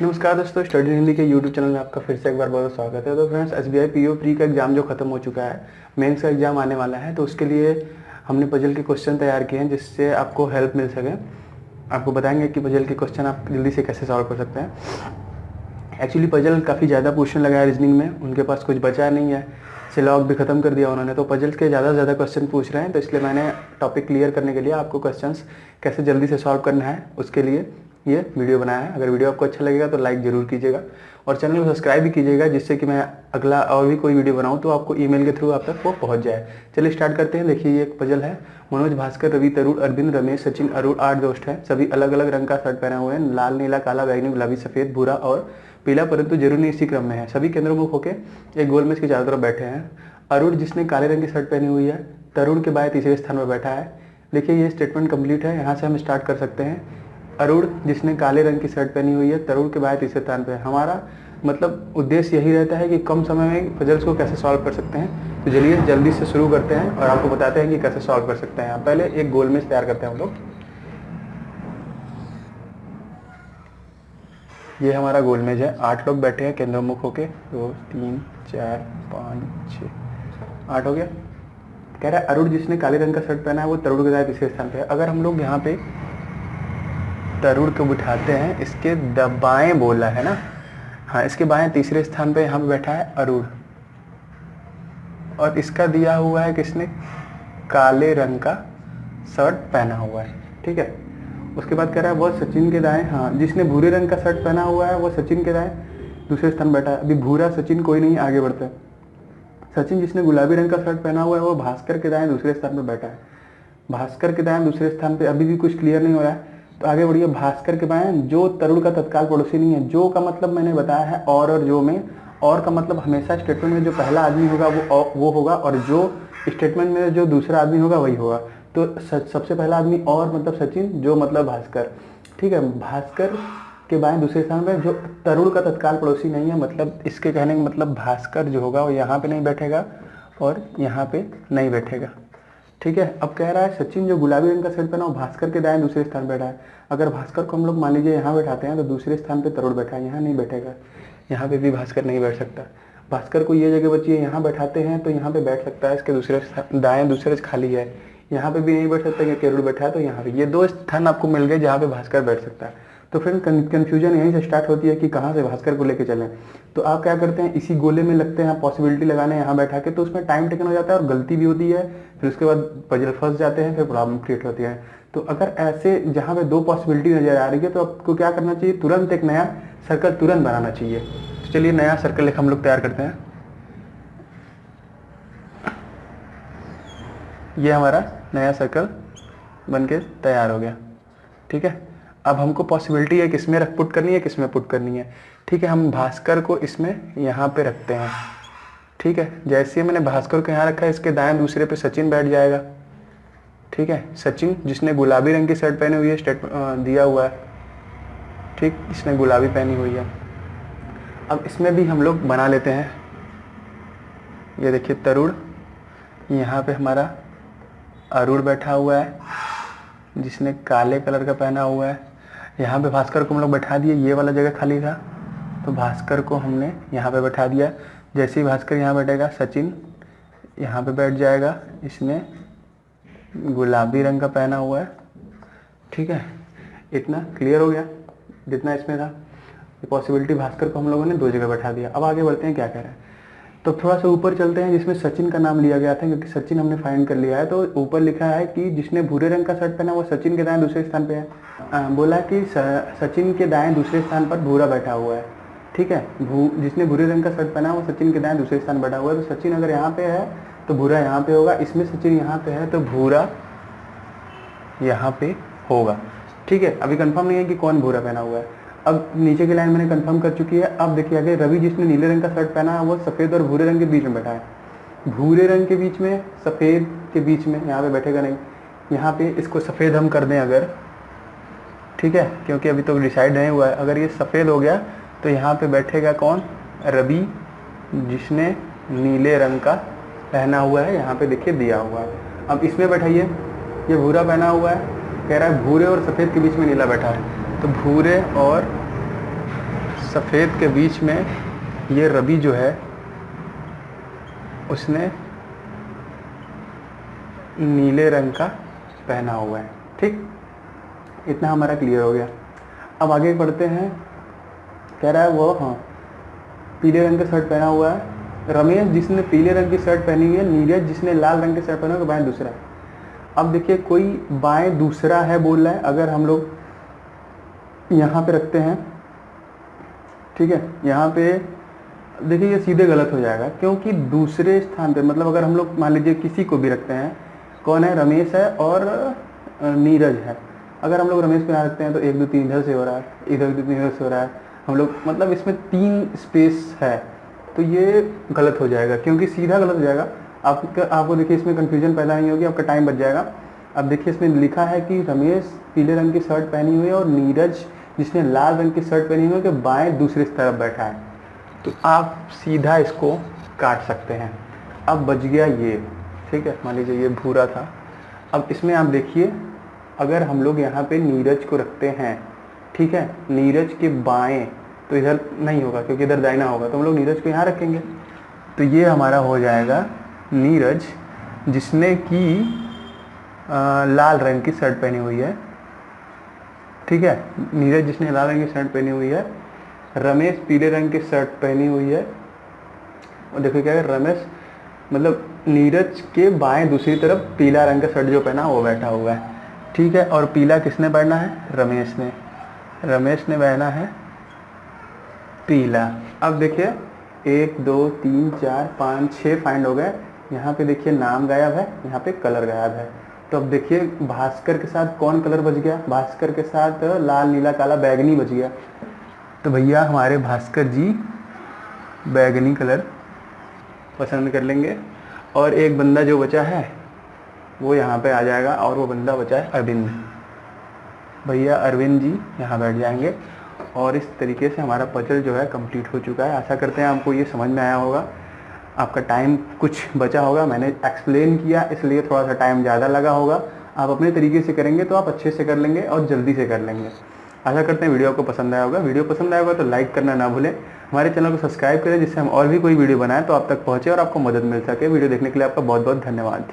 नमस्कार दोस्तों, स्टडी हिंदी के यूट्यूब चैनल में आपका फिर से एक बार बहुत स्वागत है। तो फ्रेंड्स, एसबीआई पीओ प्री का एग्जाम जो खत्म हो चुका है, मेंस का एग्जाम आने वाला है, तो उसके लिए हमने पजल के क्वेश्चन तैयार किए हैं जिससे आपको हेल्प मिल सके। आपको बताएंगे कि पजल के क्वेश्चन आप जल्दी से कैसे सॉल्व कर सकते हैं। एक्चुअली पजल काफ़ी ज़्यादा क्वेश्चन लगा है रीजनिंग में, उनके पास कुछ बचा नहीं है, सिलॉग भी खत्म कर दिया उन्होंने, तो पजल के ज़्यादा से ज़्यादा क्वेश्चन पूछ रहे हैं। तो इसलिए मैंने टॉपिक क्लियर करने के लिए आपको क्वेश्चंस कैसे जल्दी से सॉल्व करना है उसके लिए ये वीडियो बनाया है। अगर वीडियो आपको अच्छा लगेगा तो लाइक ज़रूर कीजिएगा और चैनल को सब्सक्राइब भी कीजिएगा, जिससे कि मैं अगला और भी कोई वीडियो बनाऊं तो आपको ईमेल के थ्रू आप तक वो पहुंच जाए। चलिए स्टार्ट करते हैं। देखिए, ये एक पजल है। मनोज, भास्कर, रवि, तरुण, अरविंद, रमेश, सचिन, अरुण 8 दोस्त हैं। सभी अलग अलग रंग का शर्ट पहने हुए हैं, लाल, नीला, काला, बैगनी, गुलाबी, सफ़ेद, भूरा और पीला, परंतु जरूर नहीं इसी क्रम में है। सभी केंद्रोन्मुख होकर एक गोल मेज के चारों तरफ बैठे हैं। अरुण, जिसने काले रंग की शर्ट पहनी हुई है, तरुण के बाएं तीसरे स्थान पर बैठा है। देखिए, ये स्टेटमेंट कंप्लीट है। यहाँ से हम स्टार्ट कर सकते हैं। अरुण, जिसने काले रंग की शर्ट पहनी हुई है, तरुण के बाएं तीसरे स्थान पर। हमारा मतलब उद्देश्य यही रहता है कि कम समय में पजल्स को कैसे सॉल्व कर सकते हैं। तो चलिए जल्दी से शुरू करते हैं और आपको बताते हैं कि कैसे सॉल्व कर सकते हैं। पहले एक गोल मेज तैयार करते हैं हम लोग। ये हमारा गोल मेज है। 8 लोग बैठे हैं केंद्रोन्मुख होके। 2 3 4 5 6 8 हो गया। कह रहा है अरुण, जिसने काले रंग का शर्ट पहना है, वो तरुण के दाएं तीसरे स्थान पे है। अगर हम लोग यहाँ पे तरुण को बिठाते हैं, इसके बाएं बोला है ना, हाँ, इसके बाएं तीसरे स्थान पे यहाँ पे बैठा है अरुण, और इसका दिया हुआ है किसने, काले रंग का शर्ट पहना हुआ है। ठीक है। उसके बाद कह रहा है वह सचिन के दाएं, हाँ, जिसने भूरे रंग का शर्ट पहना हुआ है वो सचिन के दाएं दूसरे स्थान बैठा है। अभी भूरा सचिन कोई नहीं, आगे बढ़ते हैं। सचिन, जिसने गुलाबी रंग का शर्ट पहना हुआ है, वो भास्कर के दाएं दूसरे स्थान पर बैठा है। भास्कर के दाएं दूसरे स्थान पे अभी भी कुछ क्लियर नहीं हो रहा है, तो आगे बढ़िए। भास्कर के बाएं जो तरुण का तत्काल पड़ोसी नहीं है। जो का मतलब मैंने बताया है और जो में, और का मतलब हमेशा स्टेटमेंट में जो पहला आदमी होगा वो होगा, और जो स्टेटमेंट में जो दूसरा आदमी होगा वही होगा। तो सबसे पहला आदमी और मतलब सचिन, जो मतलब भास्कर। ठीक है। भास्कर के बाएं दूसरे स्थान पर जो तरुण का तत्काल पड़ोसी नहीं है, मतलब इसके कहने का मतलब भास्कर जो होगा वो यहाँ पे नहीं बैठेगा और यहाँ पे नहीं बैठेगा। ठीक है। अब कह रहा है सचिन, जो गुलाबी रंग का शर्ट पहना, वो भास्कर के दाएं दूसरे स्थान बैठा है। अगर भास्कर को हम लोग मान लीजिए यहाँ बैठाते हैं तो दूसरे स्थान पे तरुण बैठा है, यहाँ नहीं बैठेगा। यहाँ पे भी भास्कर नहीं बैठ सकता। भास्कर को ये जगह बची है, यहाँ बैठाते हैं तो यहाँ पे बैठ सकता है, इसके दूसरे दाएं दूसरे खाली है, यहाँ पे भी नहीं बैठ सकता क्योंकि अरुण बैठा है। तो यहाँ पे ये 2 स्थान आपको मिल गए जहाँ पे भास्कर बैठ सकता है। तो फिर कंफ्यूजन यहीं से स्टार्ट होती है कि कहाँ से भास्कर को लेके चलें। तो आप क्या करते हैं, इसी गोले में लगते हैं पॉसिबिलिटी लगाने यहाँ बैठा के, तो उसमें टाइम टेकन हो जाता है और गलती भी होती है। फिर उसके बाद पजल फंस जाते हैं, फिर प्रॉब्लम क्रिएट होती है। तो अगर ऐसे जहाँ पे 2 पॉसिबिलिटी नजर आ रही है तो आपको क्या करना चाहिए, तुरंत एक नया सर्कल तुरंत बनाना चाहिए। तो चलिए नया सर्कल हम लोग तैयार करते हैं। ये हमारा नया सर्कल बनके तैयार हो गया। ठीक है। अब हमको पॉसिबिलिटी है किसमें पुट करनी है, किसमें पुट करनी है। ठीक है। हम भास्कर को इसमें यहाँ पे रखते हैं। ठीक है। जैसे ही मैंने भास्कर को यहाँ रखा है, इसके दाएं दूसरे पे सचिन बैठ जाएगा। ठीक है। सचिन, जिसने गुलाबी रंग की शर्ट पहनी हुई है, दिया हुआ है। ठीक, इसने गुलाबी पहनी हुई है। अब इसमें भी हम लोग बना लेते हैं। ये देखिए तरुण, यहाँ पे हमारा अरुण बैठा हुआ है जिसने काले कलर का पहना हुआ है। यहाँ पे भास्कर को हम लोग बैठा दिए, ये वाला जगह खाली था तो भास्कर को हमने यहाँ पे बैठा दिया। जैसे ही भास्कर यहाँ बैठेगा, सचिन यहाँ पे बैठ जाएगा, इसने गुलाबी रंग का पहना हुआ है। ठीक है। इतना क्लियर हो गया जितना इसमें था। पॉसिबिलिटी भास्कर को हम लोगों ने 2 जगह बैठा दिया। अब आगे बढ़ते हैं, क्या कह रहे हैं। तो थोड़ा सा ऊपर चलते हैं जिसमें सचिन का नाम लिया गया था, क्योंकि सचिन हमने फाइंड कर लिया है। तो ऊपर लिखा है कि जिसने भूरे रंग का शर्ट पहना वो सचिन के दाएं दूसरे स्थान पे है। बोला कि सचिन के दाएं दूसरे स्थान पर भूरा बैठा हुआ है। ठीक है। जिसने भूरे रंग का शर्ट पहना वो सचिन के दाएं दूसरे स्थान बैठा हुआ है। तो सचिन अगर यहाँ पे है तो भूरा यहाँ पे होगा, इसमें सचिन यहाँ पे है तो भूरा यहाँ पे होगा। ठीक है। अभी कंफर्म नहीं है कि कौन भूरा पहना हुआ है। अब नीचे की लाइन मैंने कंफर्म कर चुकी है। अब देखिए आगे, रवि, जिसने नीले रंग का शर्ट पहना है, वो सफ़ेद और भूरे रंग के बीच में बैठा है। भूरे रंग के बीच में, सफ़ेद के बीच में, यहाँ पे बैठेगा नहीं। यहाँ पे इसको सफ़ेद हम कर दें अगर, ठीक है, क्योंकि अभी तो डिसाइड नहीं हुआ है। अगर ये सफ़ेद हो गया तो यहाँ पे बैठेगा कौन, रवि, जिसने नीले रंग का पहना हुआ है, यहाँ पे देखिए दिया हुआ है। अब इसमें बैठाइए, ये भूरा पहना हुआ है, कह रहा है भूरे और सफ़ेद के बीच में नीला बैठा है, तो भूरे और सफ़ेद के बीच में ये रवि जो है उसने नीले रंग का पहना हुआ है। ठीक, इतना हमारा क्लियर हो गया। अब आगे बढ़ते हैं। कह रहा है वो हाँ पीले रंग का शर्ट पहना हुआ है रमेश जिसने पीले रंग की शर्ट पहनी हुई है, नीरज जिसने लाल रंग की शर्ट पहना हुआ है, बाएं दूसरा है। अब देखिए कोई बाएं दूसरा है बोल रहा है। अगर हम लोग यहाँ पे रखते हैं, ठीक है, यहाँ पे देखिए ये सीधे गलत हो जाएगा, क्योंकि दूसरे स्थान पे मतलब अगर हम लोग मान लीजिए किसी को भी रखते हैं, कौन है, रमेश है और नीरज है। अगर हम लोग रमेश पे यहाँ रखते हैं तो 1 2 3 इधर से हो रहा है, इधर 2 3 इधर से हो रहा है, हम लोग मतलब इसमें 3 स्पेस है, तो ये गलत हो जाएगा, क्योंकि सीधा गलत हो जाएगा। आपको देखिए इसमें कन्फ्यूजन पैदा नहीं होगी, आपका टाइम बच जाएगा। अब देखिए इसमें लिखा है कि रमेश पीले रंग की शर्ट पहनी हुई है और नीरज जिसने लाल रंग की शर्ट पहनी हुई है कि बाएं दूसरी तरफ बैठा है, तो आप सीधा इसको काट सकते हैं। अब बच गया ये, ठीक है, मान लीजिए ये भूरा था। अब इसमें आप देखिए अगर हम लोग यहाँ पे नीरज को रखते हैं, ठीक है, नीरज के बाएं, तो इधर नहीं होगा क्योंकि इधर दाहिना होगा, तो हम लोग नीरज को यहाँ रखेंगे, तो ये हमारा हो जाएगा नीरज जिसने कि लाल रंग की शर्ट पहनी हुई है, ठीक है, नीरज जिसने लाल रंग की शर्ट पहनी हुई है, रमेश पीले रंग की शर्ट पहनी हुई है, और देखो क्या है, रमेश मतलब नीरज के बाएं दूसरी तरफ पीला रंग का शर्ट जो पहना वो बैठा हुआ है, ठीक है, और पीला किसने पहना है, रमेश ने पहना है पीला। अब देखिए 1 2 3 4 5 6 फाइंड हो गए। यहाँ पे देखिए नाम गायब है, यहाँ पे कलर गायब है। तो अब देखिए भास्कर के साथ कौन कलर बच गया, भास्कर के साथ लाल नीला काला बैगनी बच गया। तो भैया हमारे भास्कर जी बैगनी कलर पसंद कर लेंगे, और एक बंदा जो बचा है वो यहाँ पे आ जाएगा, और वो बंदा बचा है अरविंद। भैया अरविंद जी यहाँ बैठ जाएंगे, और इस तरीके से हमारा पजल जो है कंप्लीट हो चुका है। आशा करते हैं आपको ये समझ में आया होगा, आपका टाइम कुछ बचा होगा, मैंने एक्सप्लेन किया इसलिए थोड़ा सा टाइम ज़्यादा लगा होगा। आप अपने तरीके से करेंगे तो आप अच्छे से कर लेंगे और जल्दी से कर लेंगे। आशा करते हैं वीडियो आपको पसंद आया होगा। वीडियो पसंद आया होगा तो लाइक करना ना भूलें, हमारे चैनल को सब्सक्राइब करें जिससे हम और भी कोई वीडियो बनाएं तो आप तक पहुँचे और आपको मदद मिल सके। वीडियो देखने के लिए आपका बहुत बहुत धन्यवाद।